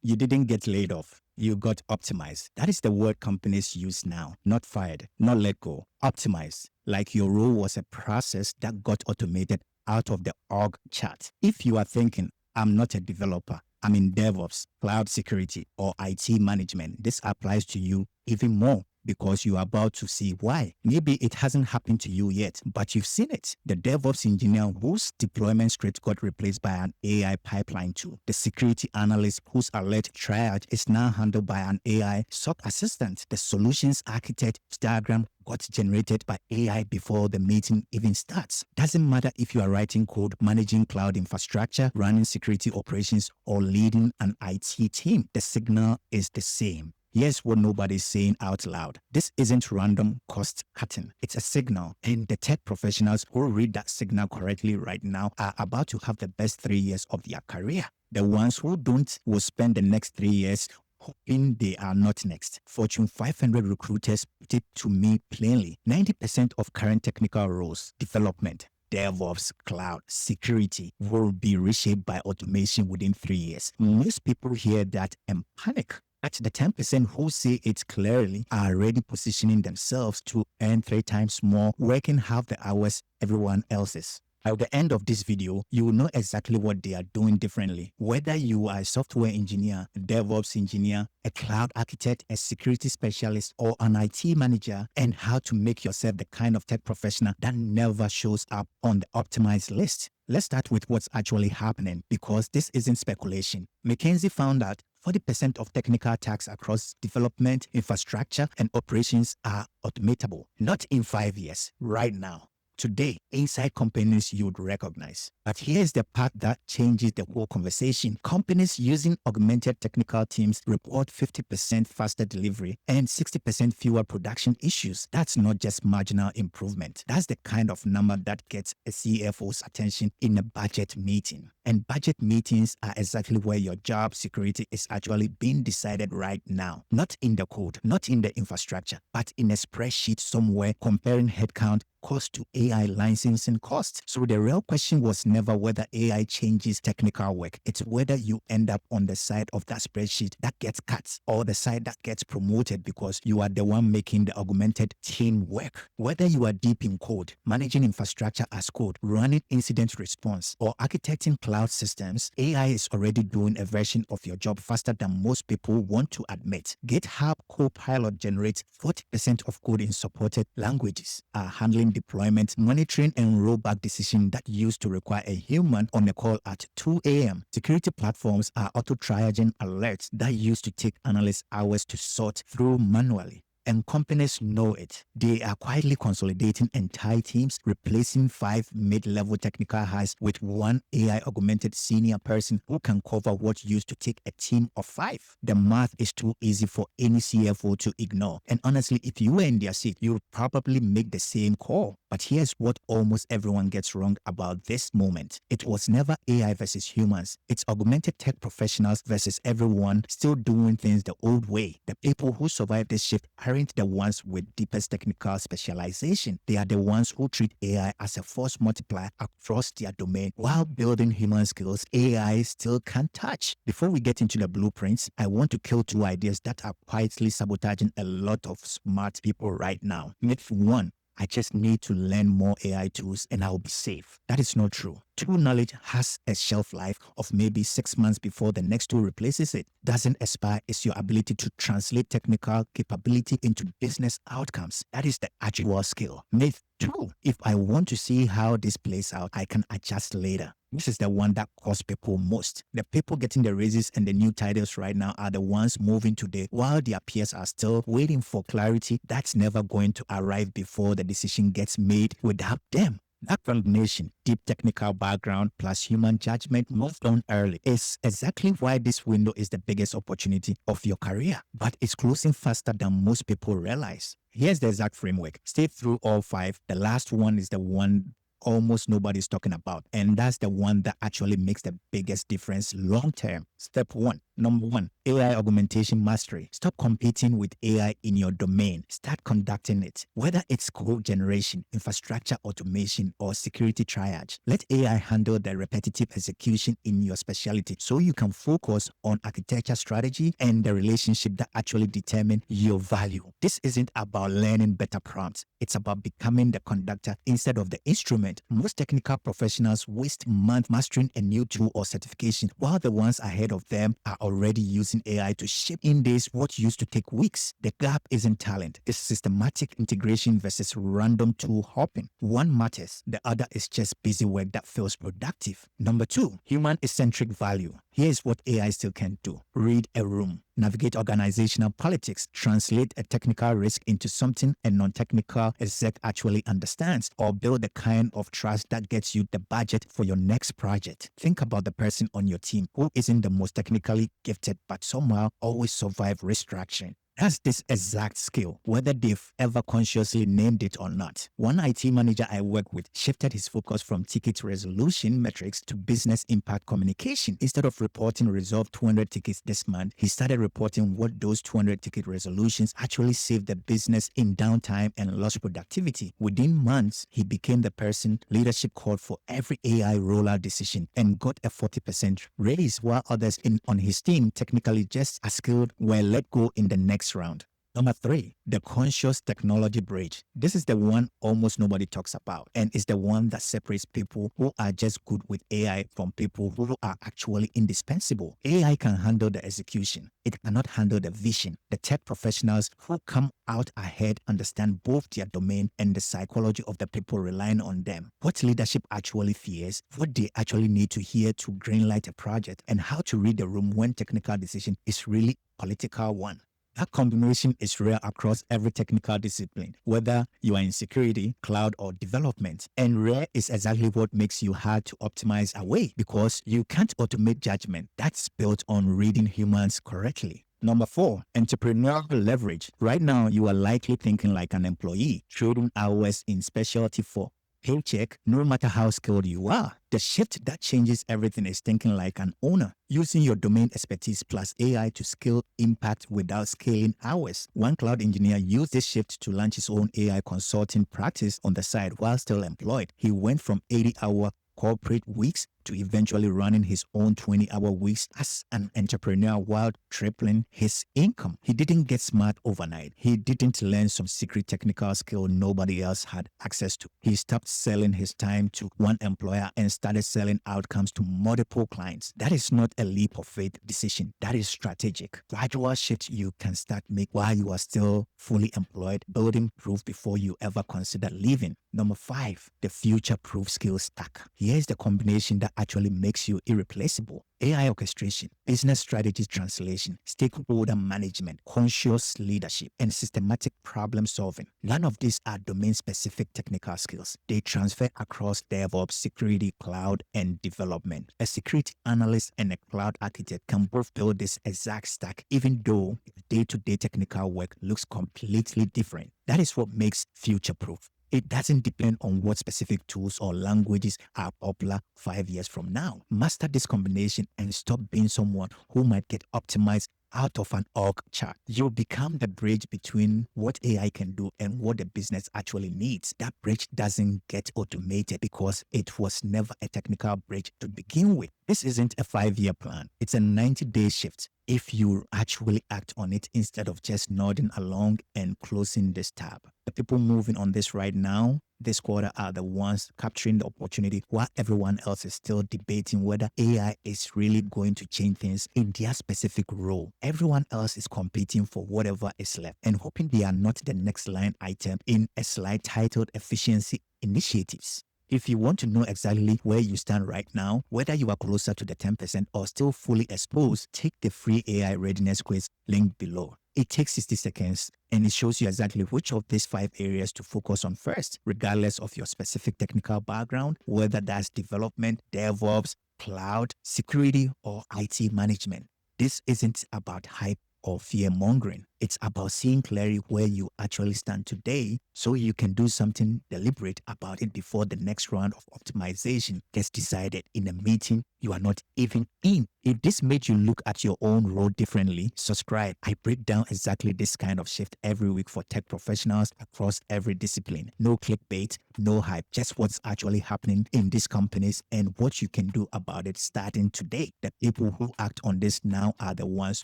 You didn't get laid off. You got optimized. That is the word companies use now. Not fired, not let go. Optimized. Like your role was a process that got automated out of the org chart. If you are thinking, I'm not a developer, I'm in DevOps, cloud security, or IT management, this applies to you even more because you are about to see why. Maybe it hasn't happened to you yet, but you've seen it. The DevOps engineer whose deployment script got replaced by an AI pipeline tool. The security analyst whose alert triage is now handled by an AI SOC assistant. The solutions architect diagram got generated by AI before the meeting even starts. Doesn't matter if you are writing code, managing cloud infrastructure, running security operations, or leading an IT team. The signal is the same. Here's what nobody's saying out loud. This isn't random cost cutting. It's a signal. And the tech professionals who read that signal correctly right now are about to have the best 3 years of their career. The ones who don't will spend the next 3 years hoping they are not next. Fortune 500 recruiters put it to me plainly. 90% of current technical roles, development, DevOps, cloud, security will be reshaped by automation within 3 years. Most people hear that and panic. At the 10% who say it clearly are already positioning themselves to earn 3 times more, working half the hours everyone else is. At the end of this video, you will know exactly what they are doing differently. Whether you are a software engineer, a DevOps engineer, a cloud architect, a security specialist, or an IT manager, and how to make yourself the kind of tech professional that never shows up on the optimized list. Let's start with what's actually happening, because this isn't speculation. McKinsey found that 40% of technical tasks across development, infrastructure, and operations are automatable. Not in 5 years, right now. Today, inside companies you'd recognize. But here's the part that changes the whole conversation. Companies using augmented technical teams report 50% faster delivery and 60% fewer production issues. That's not just marginal improvement. That's the kind of number that gets a CFO's attention in a budget meeting. And budget meetings are exactly where your job security is actually being decided right now. Not in the code, not in the infrastructure, but in a spreadsheet somewhere comparing headcount, cost to AI licensing cost. So the real question was never whether AI changes technical work. It's whether you end up on the side of that spreadsheet that gets cut or the side that gets promoted because you are the one making the augmented team work. Whether you are deep in code, managing infrastructure as code, running incident response, or architecting cloud systems, AI is already doing a version of your job faster than most people want to admit. GitHub Copilot generates 40% of code in supported languages, handling deployment, monitoring, and rollback decisions that used to require a human on a call at 2 a.m. Security platforms are auto-triaging alerts that used to take analysts hours to sort through manually. And companies know it. They are quietly consolidating entire teams, replacing 5 mid-level technical hires with 1 AI-augmented senior person who can cover what used to take a team of 5. The math is too easy for any CFO to ignore. And honestly, if you were in their seat, you would probably make the same call. But here's what almost everyone gets wrong about this moment. It was never AI versus humans. It's augmented tech professionals versus everyone still doing things the old way. The people who survive this shift aren't the ones with deepest technical specialization. They are the ones who treat AI as a force multiplier across their domain while building human skills AI still can't touch. Before we get into the blueprints, I want to kill 2 ideas that are quietly sabotaging a lot of smart people right now. Myth 1. I just need to learn more AI tools and I'll be safe. That is not true. True knowledge has a shelf life of maybe 6 months before the next tool replaces it. Doesn't expire is your ability to translate technical capability into business outcomes. That is the actual skill. Myth 2. If I want to see how this plays out, I can adjust later. This is the one that costs people most. The people getting the raises and the new titles right now are the ones moving today, while their peers are still waiting for clarity that's never going to arrive before the decision gets made without them. That combination, deep technical background plus human judgment moved on early, is exactly why this window is the biggest opportunity of your career. But it's closing faster than most people realize. Here's the exact framework. Stay through all 5. The last one is the one almost nobody's talking about, and that's the one that actually makes the biggest difference long term. Step 1. Number one, AI Augmentation Mastery. Stop competing with AI in your domain. Start conducting it. Whether it's code generation, infrastructure automation, or security triage, let AI handle the repetitive execution in your specialty so you can focus on architecture strategy and the relationship that actually determine your value. This isn't about learning better prompts. It's about becoming the conductor instead of the instrument. Most technical professionals waste months mastering a new tool or certification, while the ones ahead of them are already using AI to ship in days what used to take weeks. The gap isn't talent, it's systematic integration versus random tool hopping. One matters, the other is just busy work that feels productive. Number two, human-centric value. Here's what AI still can't do. Read a room, navigate organizational politics, translate a technical risk into something a non-technical exec actually understands, or build the kind of trust that gets you the budget for your next project. Think about the person on your team who isn't the most technically gifted but somehow always survive restructuring. Has this exact skill, whether they've ever consciously named it or not. One IT manager I work with shifted his focus from ticket resolution metrics to business impact communication. Instead of reporting resolved 200 tickets this month, he started reporting what those 200 ticket resolutions actually saved the business in downtime and lost productivity. Within months, he became the person leadership called for every AI rollout decision and got a 40% raise, while others on his team, technically just as skilled, were let go in the next round. Number three, the conscious technology bridge. This is the one almost nobody talks about, and it's the one that separates people who are just good with AI from people who are actually indispensable. AI can handle the execution. It cannot handle the vision. The tech professionals who come out ahead understand both their domain and the psychology of the people relying on them. What leadership actually fears, what they actually need to hear to greenlight a project, and how to read the room when technical decision is really a political one. That combination is rare across every technical discipline, whether you are in security, cloud, or development. And rare is exactly what makes you hard to optimize away, because you can't automate judgment that's built on reading humans correctly. Number four, entrepreneurial leverage. Right now, you are likely thinking like an employee, trading hours in specialty for paycheck, no matter how skilled you are. The shift that changes everything is thinking like an owner, using your domain expertise plus AI to scale impact without scaling hours. One cloud engineer used this shift to launch his own AI consulting practice on the side while still employed. He went from 80-hour corporate weeks to eventually running his own 20-hour weeks as an entrepreneur while tripling his income. He didn't get smart overnight. He didn't learn some secret technical skill nobody else had access to. He stopped selling his time to one employer and started selling outcomes to multiple clients. That is not a leap of faith decision. That is strategic. Gradual shift you can start make while you are still fully employed, building proof before you ever consider leaving. Number five, the future-proof skill stack. Here's the combination that actually makes you irreplaceable. AI orchestration, business strategy translation, stakeholder management, conscious leadership, and systematic problem solving. None of these are domain-specific technical skills. They transfer across DevOps, security, cloud, and development. A security analyst and a cloud architect can both build this exact stack, even though day-to-day technical work looks completely different. That is what makes future-proof. It doesn't depend on what specific tools or languages are popular 5 years from now. Master this combination and stop being someone who might get optimized out of an org chart. You'll become the bridge between what AI can do and what the business actually needs. That bridge doesn't get automated because it was never a technical bridge to begin with. This isn't a 5-year plan. It's a 90-day shift if you actually act on it instead of just nodding along and closing this tab. The people moving on this right now, this quarter, are the ones capturing the opportunity while everyone else is still debating whether AI is really going to change things in their specific role. Everyone else is competing for whatever is left and hoping they are not the next line item in a slide titled Efficiency Initiatives. If you want to know exactly where you stand right now, whether you are closer to the 10% or still fully exposed, take the free AI Readiness quiz linked below. It takes 60 seconds and it shows you exactly which of these 5 areas to focus on first, regardless of your specific technical background, whether that's development, DevOps, cloud, security, or IT management. This isn't about hype. or fear-mongering. It's about seeing clearly where you actually stand today so you can do something deliberate about it before the next round of optimization gets decided in a meeting you are not even in. If this made you look at your own role differently, subscribe. I break down exactly this kind of shift every week for tech professionals across every discipline. No clickbait, no hype, just what's actually happening in these companies and what you can do about it starting today. The people who act on this now are the ones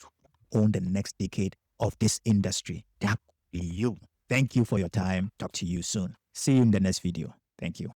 who own the next decade of this industry. That could be you. Thank you for your time. Talk to you soon. See you in the next video. Thank you.